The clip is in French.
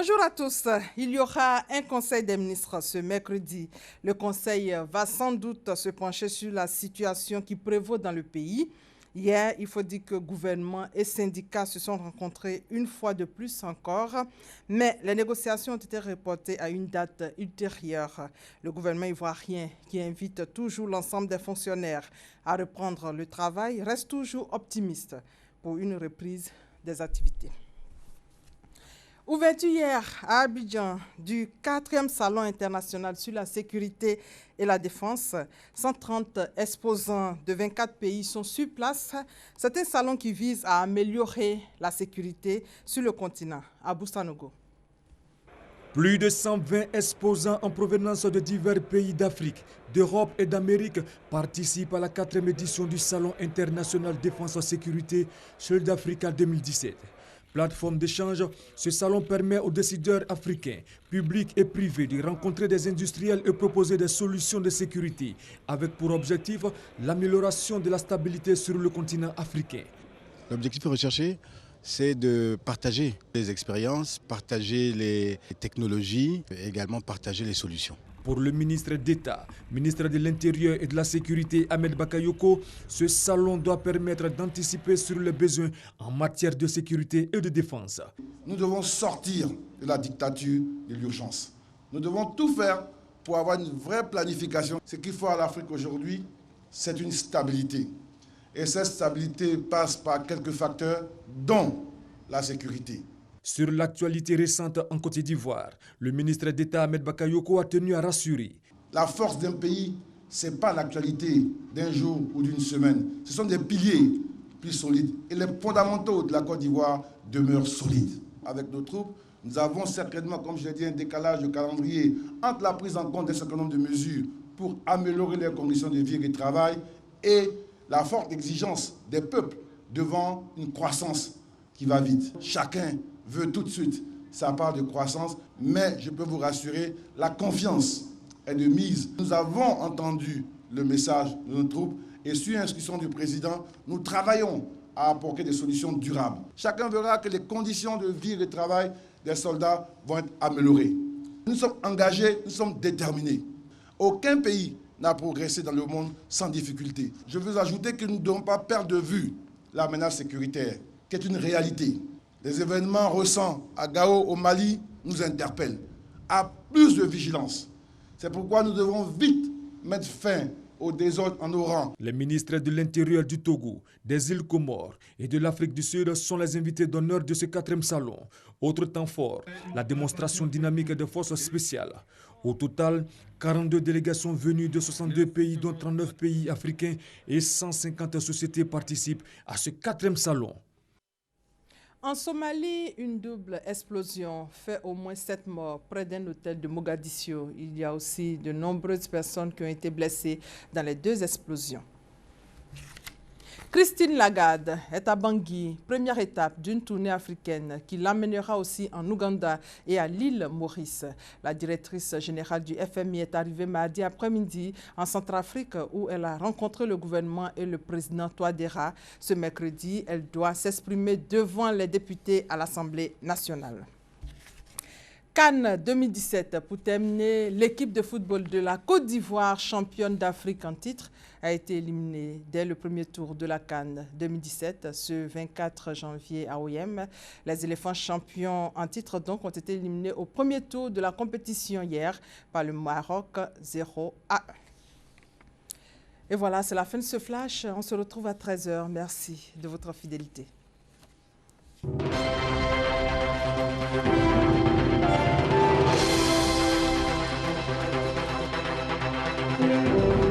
Bonjour à tous. Il y aura un conseil des ministres ce mercredi. Le conseil va sans doute se pencher sur la situation qui prévaut dans le pays. Hier, il faut dire que gouvernement et syndicats se sont rencontrés une fois de plus encore, mais les négociations ont été reportées à une date ultérieure. Le gouvernement ivoirien, qui invite toujours l'ensemble des fonctionnaires à reprendre le travail, reste toujours optimiste pour une reprise des activités. Ouverture hier à Abidjan du 4e Salon international sur la sécurité et la défense. 130 exposants de 24 pays sont sur place. C'est un salon qui vise à améliorer la sécurité sur le continent. À Boussanogo. Plus de 120 exposants en provenance de divers pays d'Afrique, d'Europe et d'Amérique participent à la 4e édition du Salon international défense et sécurité Shield Africa 2017. Plateforme d'échange, ce salon permet aux décideurs africains, publics et privés de rencontrer des industriels et proposer des solutions de sécurité, avec pour objectif l'amélioration de la stabilité sur le continent africain. L'objectif recherché, c'est de partager les expériences, partager les technologies et également partager les solutions. Pour le ministre d'État, ministre de l'Intérieur et de la Sécurité, Ahmed Bakayoko, ce salon doit permettre d'anticiper sur les besoins en matière de sécurité et de défense. Nous devons sortir de la dictature de l'urgence. Nous devons tout faire pour avoir une vraie planification. Ce qu'il faut à l'Afrique aujourd'hui, c'est une stabilité. Et cette stabilité passe par quelques facteurs, dont la sécurité. Sur l'actualité récente en Côte d'Ivoire, le ministre d'État Ahmed Bakayoko a tenu à rassurer. La force d'un pays, ce n'est pas l'actualité d'un jour ou d'une semaine. Ce sont des piliers plus solides. Et les fondamentaux de la Côte d'Ivoire demeurent solides. Avec nos troupes, nous avons certainement, comme je l'ai dit, un décalage de calendrier entre la prise en compte d'un certain nombre de mesures pour améliorer les conditions de vie et de travail et la forte exigence des peuples devant une croissance qui va vite. Chacun veut tout de suite sa part de croissance, mais je peux vous rassurer, la confiance est de mise. Nous avons entendu le message de nos troupes et sur instruction du président, nous travaillons à apporter des solutions durables. Chacun verra que les conditions de vie et de travail des soldats vont être améliorées. Nous sommes engagés, nous sommes déterminés. Aucun pays n'a progressé dans le monde sans difficulté. Je veux ajouter que nous ne devons pas perdre de vue la menace sécuritaire, qui est une réalité. Les événements récents à Gao, au Mali, nous interpellent à plus de vigilance. C'est pourquoi nous devons vite mettre fin au désordre en nos rangs. Les ministres de l'Intérieur du Togo, des îles Comores et de l'Afrique du Sud sont les invités d'honneur de ce 4e salon. Autre temps fort, la démonstration dynamique de forces spéciales. Au total, 42 délégations venues de 62 pays, dont 39 pays africains et 150 sociétés participent à ce 4e salon. En Somalie, une double explosion fait au moins 7 morts près d'un hôtel de Mogadiscio. Il y a aussi de nombreuses personnes qui ont été blessées dans les 2 explosions. Christine Lagarde est à Bangui, première étape d'une tournée africaine qui l'amènera aussi en Ouganda et à l'île Maurice. La directrice générale du FMI est arrivée mardi après-midi en Centrafrique où elle a rencontré le gouvernement et le président Touadéra. Ce mercredi, elle doit s'exprimer devant les députés à l'Assemblée nationale. CAN 2017, pour terminer, l'équipe de football de la Côte d'Ivoire, championne d'Afrique en titre, a été éliminée dès le premier tour de la CAN 2017, ce 24 janvier à OIM. Les éléphants champions en titre donc ont été éliminés au premier tour de la compétition hier par le Maroc 0-1. Et voilà, c'est la fin de ce flash. On se retrouve à 13 h. Merci de votre fidélité. Thank you.